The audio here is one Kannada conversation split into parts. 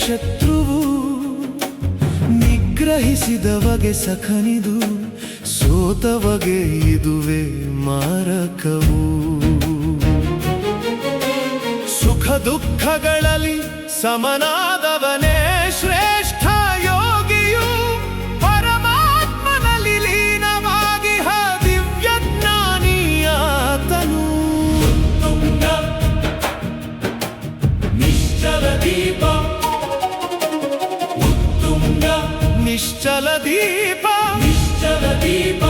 ಶತ್ರುವು, ನಿಗ್ರಹಿಸಿದವಗೆ ಸಖನಿದು, ಸೋತವಗೆ ಇದುವೆ ಮಾರಕವು. ಸುಖ ದುಃಖಗಳಲ್ಲಿ ಸಮನಾದವನೇ ಶ್ರೇಷ್ಠ ಯೋಗಿಯು, ಪರಮಾತ್ಮನಲ್ಲಿ ಲೀನವಾಗಿ ದಿವ್ಯ ಜ್ಞಾನಿಯಾತನು. ಉತ್ತುಂಗ ನಿಶ್ಚಲ ದೀಪ, ಉತ್ತುಂಗ ನಿಶ್ಚಲ ದೀಪ, ನಿಶ್ಚಲ ದೀಪ,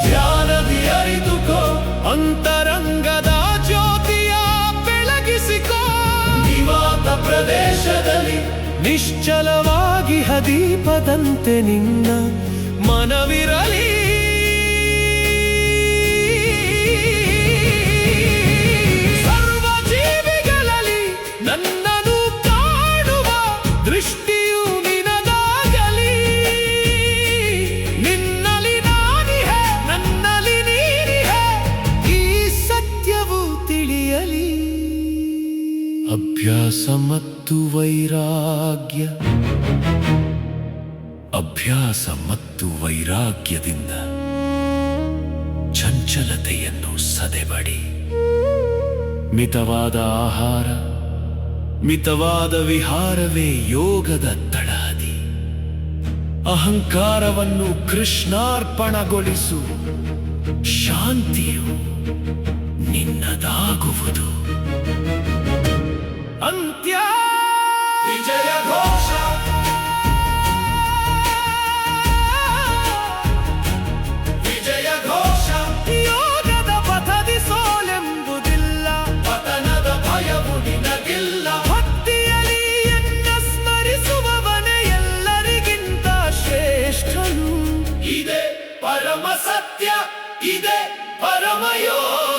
ಧ್ಯಾನದಿ ಅರಿತುಕೋ, ಅಂತರಂಗದ ಜ್ಯೋತಿಯ ಬೆಳಗಿಸಿಕೋ. ನಿವಾತ ಪ್ರದೇಶದಲ್ಲಿ ನಿಶ್ಚಲವಾಗಿ ದೀಪದಂತೆ ನಿನ್ನ ಮನವಿರಲಿ. ಸರ್ವ ಜೀವಿಗಳಲ್ಲಿ ನನ್ನನ್ನು ಕಾಣುವ ದೃಷ್ಟಿಯು ನಿನದಾಗಲಿ. ನಿನ್ನಲ್ಲಿ ನಾನಿಹೆ, ನನ್ನಲ್ಲಿ ನೀನಿಹೆ, ಈ ಸತ್ಯವು ತಿಳಿಯಲಿ. ಅಭ್ಯಾಸ ಮತ್ತು ವೈರಾಗ್ಯ, ಅಭ್ಯಾಸ ಮತ್ತು ವೈರಾಗ್ಯದಿಂದ ಚಂಚಲತೆಯನ್ನು ಸದೆಬಡಿ. ಮಿತವಾದ ಆಹಾರ, ಮಿತವಾದ ವಿಹಾರವೇ ಯೋಗದ ತಳಹದಿ. ಅಹಂಕಾರವನ್ನು ಕೃಷ್ಣಾರ್ಪಣಗೊಳಿಸು, ಶಾಂತಿಯು ನಿನ್ನದಾಗುವುದು. ಅಂತ್ಯ ವಿಜಯ ಘೋಷ, ವಿಜಯ ಘೋಷ. ಯೋಗದ ಪಥದಿ ಸೋಲೆಂಬುದಿಲ್ಲ, ಪತನದ ಭಯವು ನಿನಗಿಲ್ಲ. ಭಕ್ತಿಯಲ್ಲಿ ಎನ್ನ ಸ್ಮರಿಸುವವನೇ ಎಲ್ಲರಿಗಿಂತ ಶ್ರೇಷ್ಠನು. ಇದೇ ಪರಮ ಸತ್ಯ, ಇದೇ ಪರಮ ಯೋಗ.